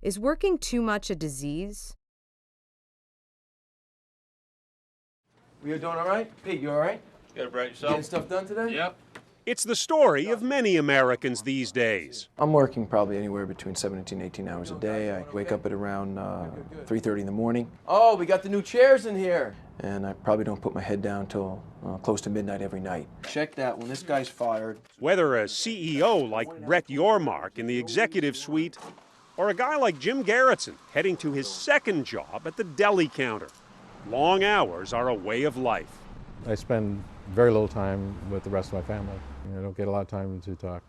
Is working too much a disease? You doing all right? Pete, you all right? Good, Brett, yourself? Getting stuff done today? Yep. It's the story of many Americans these days. I'm working probably anywhere between 17 and 18 hours a day. I wake up at around 3:30 in the morning. Oh, we got the new chairs in here. And I probably don't put my head down till close to midnight every night. Check that when this guy's fired. Whether a CEO like Brett Yormark in the executive suite, or a guy like Jim Garrettson heading to his second job at the deli counter, long hours are a way of life. I spend very little time with the rest of my family. I don't get a lot of time to talk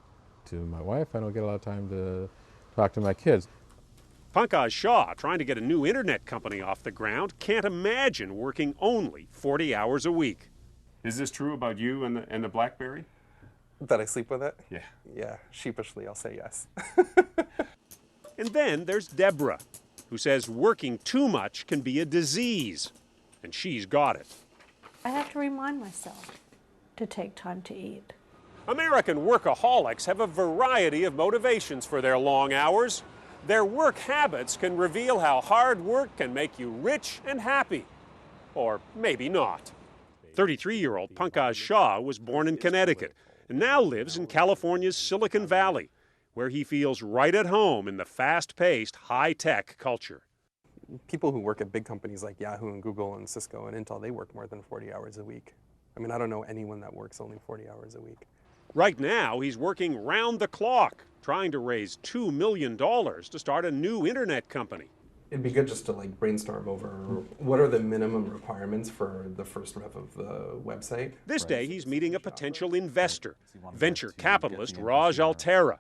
to my wife. I don't get a lot of time to talk to my kids. Pankaj Shah, trying to get a new internet company off the ground, can't imagine working only 40 hours a week. Is this true about you and the BlackBerry? That I sleep with it? Yeah. Yeah, sheepishly I'll say yes. And then there's Deborah, who says working too much can be a disease, and she's got it. I have to remind myself to take time to eat. American Workaholics have a variety of motivations for their long hours. Their work habits can reveal how hard work can make you rich and happy. Or maybe not. 33-year-old Pankaj Shah was born in Connecticut and now lives in California's Silicon Valley, where he feels right at home in the fast-paced, high-tech culture. People who work at big companies like Yahoo and Google and Cisco and Intel, they work more than 40 hours a week. I mean, I don't know anyone that works only 40 hours a week. Right now, he's working round the clock, trying to raise $2 million to start a new internet company. It'd be good just to like brainstorm over what are the minimum requirements for the first rev of the website. This day, he's meeting a potential investor, venture capitalist Raj Altera,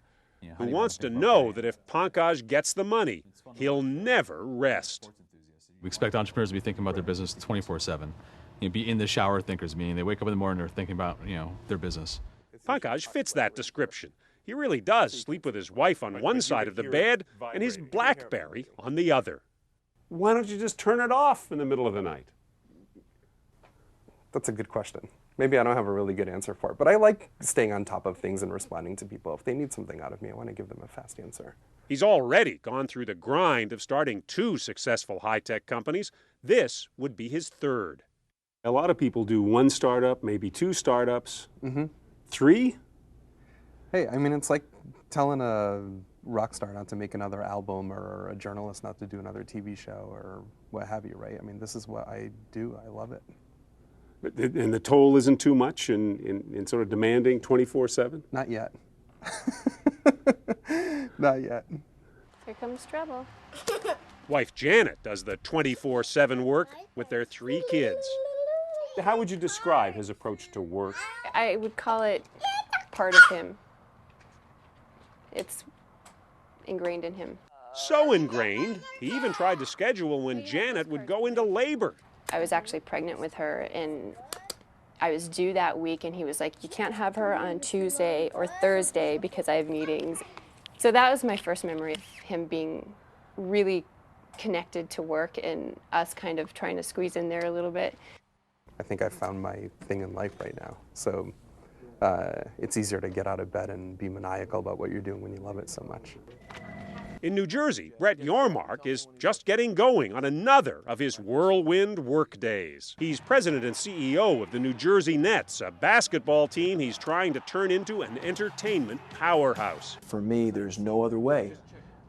who wants to know that if Pankaj gets the money, he'll never rest. We expect entrepreneurs to be thinking about their business 24/7. Be in the shower thinkers, meaning they wake up in the morning and they're thinking about, their business. Pankaj fits that description. He really does sleep with his wife on one side of the bed and his BlackBerry on the other. Why don't you just turn it off in the middle of the night? That's a good question. Maybe I don't have a really good answer for it, but I like staying on top of things and responding to people. If they need something out of me, I want to give them a fast answer. He's already gone through the grind of starting 2 successful high-tech companies. This would be his third. A lot of people do 1 startup, maybe 2 startups. 3? Hey, I mean, it's like telling a rock star not to make another album or a journalist not to do another TV show or what have you, right? I mean, this is what I do. I love it. And the toll isn't too much in sort of demanding 24/7? Not yet. Not yet. Here comes trouble. Wife Janet does the 24/7 work with their 3 kids. How would you describe his approach to work? I would call it part of him. It's ingrained in him. So ingrained, he even tried to schedule when Janet would go into labor. I was actually pregnant with her, and I was due that week, and he was like, you can't have her on Tuesday or Thursday because I have meetings. So that was my first memory of him being really connected to work and us kind of trying to squeeze in there a little bit. I think I've found my thing in life right now. So it's easier to get out of bed and be maniacal about what you're doing when you love it so much. In New Jersey, Brett Yormark is just getting going on another of his whirlwind work days. He's president and CEO of the New Jersey Nets, a basketball team he's trying to turn into an entertainment powerhouse. For me, there's no other way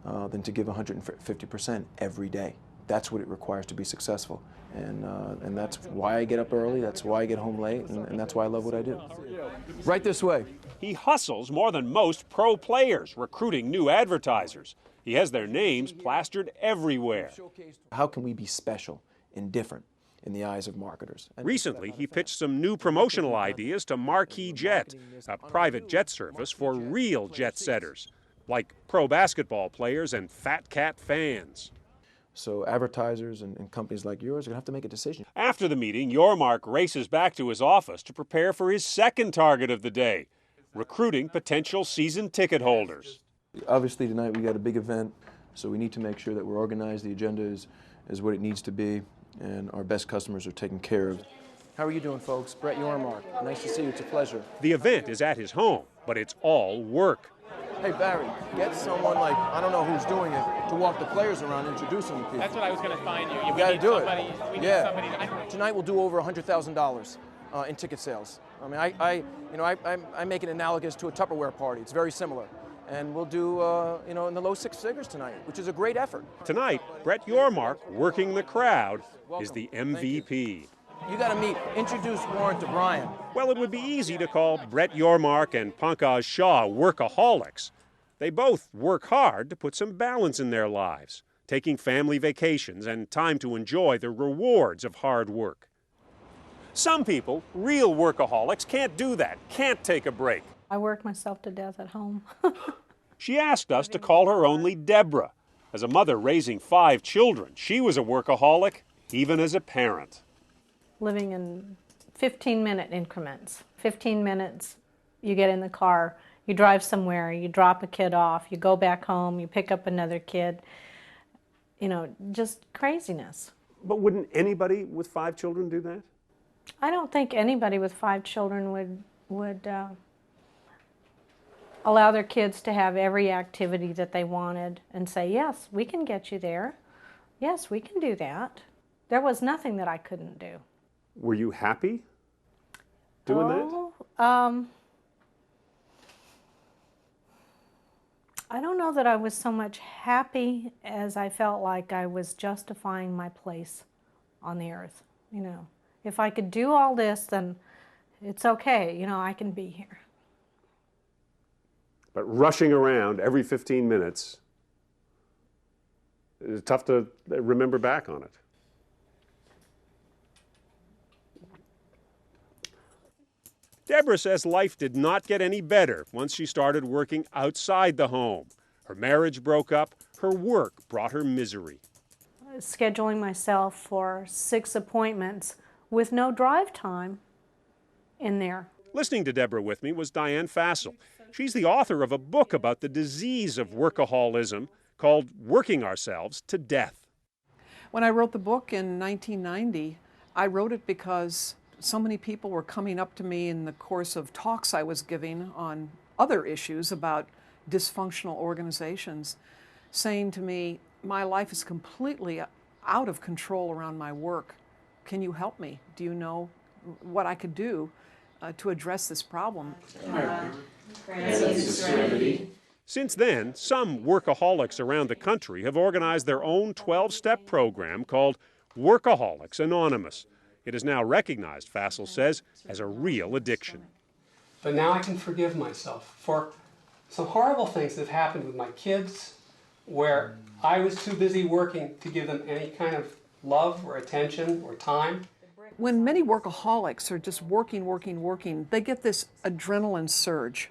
than to give 150% every day. That's what it requires to be successful. And that's why I get up early, that's why I get home late, and that's why I love what I do. Right this way. He hustles more than most pro players, recruiting new advertisers. He has their names plastered everywhere. How can we be special and different in the eyes of marketers? Recently, he pitched some new promotional ideas to Marquee Jet, a private jet service for real jet setters, like pro basketball players and Fat Cat fans. So advertisers and companies like yours are going to have to make a decision. After the meeting, Yormark races back to his office to prepare for his second target of the day, recruiting potential season ticket holders. Obviously tonight we got a big event, so we need to make sure that we're organized, the agenda is what it needs to be, and our best customers are taken care of. How are you doing, folks? Brett Yormark. Nice to see you. It's a pleasure. The event is at his home, but it's all work. Hey, Barry, get someone like, I don't know who's doing it, to walk the players around, introduce them to people. That's what I was going to find you. You got to do it. We need somebody. Tonight we'll do over $100,000 in ticket sales. I mean, I make it analogous to a Tupperware party. It's very similar. And we'll do, in the low six figures tonight, which is a great effort. Tonight, Brett Yormark, working the crowd, is the MVP. You got to introduce Warren to Brian. Well, it would be easy to call Brett Yormark and Pankaj Shah workaholics. They both work hard to put some balance in their lives, taking family vacations and time to enjoy the rewards of hard work. Some people, real workaholics, can't do that, can't take a break. I work myself to death at home. She asked us to call her only Deborah. As a mother raising 5 children, she was a workaholic, even as a parent. Living in 15-minute increments. 15 minutes, you get in the car, you drive somewhere, you drop a kid off, you go back home, you pick up another kid. Just craziness. But wouldn't anybody with 5 children do that? I don't think anybody with 5 children would allow their kids to have every activity that they wanted and say, yes, we can get you there. Yes, we can do that. There was nothing that I couldn't do. Were you happy doing that? I don't know that I was so much happy as I felt like I was justifying my place on the earth. If I could do all this, then it's okay. I can be here. But rushing around every 15 minutes, it's tough to remember back on it. Deborah says life did not get any better once she started working outside the home. Her marriage broke up, her work brought her misery. Scheduling myself for 6 appointments with no drive time in there. Listening to Deborah with me was Diane Fassel. She's the author of a book about the disease of workaholism called Working Ourselves to Death. When I wrote the book in 1990, I wrote it because so many people were coming up to me in the course of talks I was giving on other issues about dysfunctional organizations, saying to me, my life is completely out of control around my work. Can you help me? Do you know what I could do to address this problem? Since then, some workaholics around the country have organized their own 12-step program called Workaholics Anonymous. It is now recognized, Fassel says, as a real addiction. But now I can forgive myself for some horrible things that have happened with my kids where I was too busy working to give them any kind of love or attention or time. When many workaholics are just working, they get this adrenaline surge.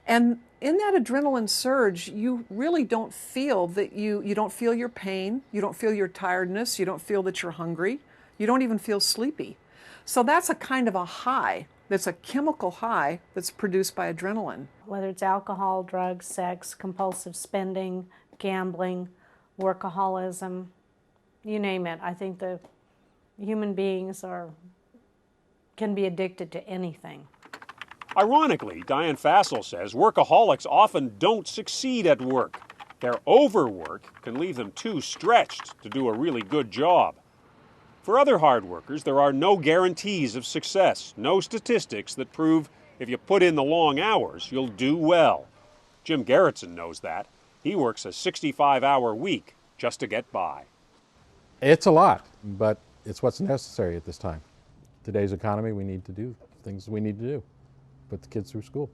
And in that adrenaline surge, you really don't feel that you don't feel your pain, you don't feel your tiredness, you don't feel that you're hungry, you don't even feel sleepy. So that's a kind of a high, that's a chemical high that's produced by adrenaline. Whether it's alcohol, drugs, sex, compulsive spending, gambling, workaholism, you name it. I think the human beings can be addicted to anything. Ironically, Diane Fassel says workaholics often don't succeed at work. Their overwork can leave them too stretched to do a really good job. For other hard workers, there are no guarantees of success, no statistics that prove if you put in the long hours, you'll do well. Jim Gerritsen knows that. He works a 65-hour week just to get by. It's a lot, but it's what's necessary at this time. Today's economy, we need to do things we need to do. Put the kids through school.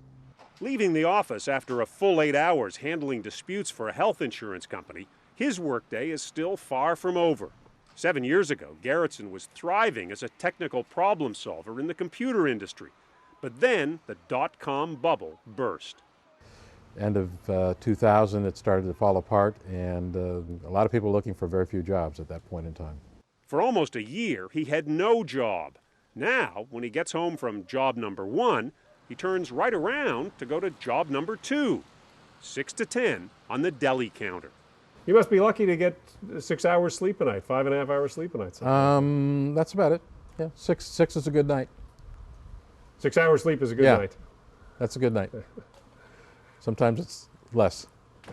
Leaving the office after a full 8 hours handling disputes for a health insurance company, his workday is still far from over. 7 years ago, Gerritsen was thriving as a technical problem solver in the computer industry. But then the dot-com bubble burst. End of 2000, it started to fall apart, and a lot of people looking for very few jobs at that point in time. For almost a year, he had no job. Now, when he gets home from job number 1, he turns right around to go to job number 2, 6 to 10 on the deli counter. You must be lucky to get 6 hours sleep a night, 5.5 hours sleep a night. That's about it. Yeah, six is a good night. 6 hours sleep is a good night. That's a good night. Sometimes less,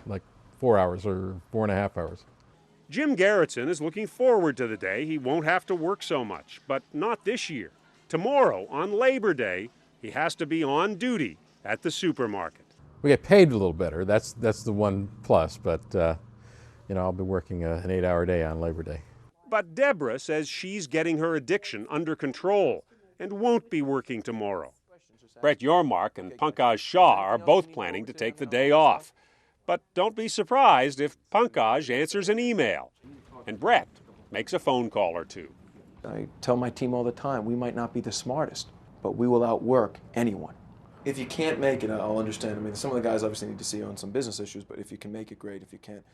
like 4 hours or 4.5 hours. Jim Garrettson is looking forward to the day he won't have to work so much, but not this year. Tomorrow, on Labor Day, he has to be on duty at the supermarket. We get paid a little better. That's the one plus, but I'll be working an 8-hour day on Labor Day. But Deborah says she's getting her addiction under control and won't be working tomorrow. Brett Yormark and Pankaj Shah are both planning to take the day off. But don't be surprised if Pankaj answers an email and Brett makes a phone call or two. I tell my team all the time, we might not be the smartest, but we will outwork anyone. If you can't make it, I'll understand. I mean, some of the guys obviously need to see you on some business issues, but if you can make it, great. If you can't,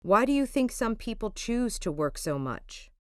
Why do you think some people choose to work so much?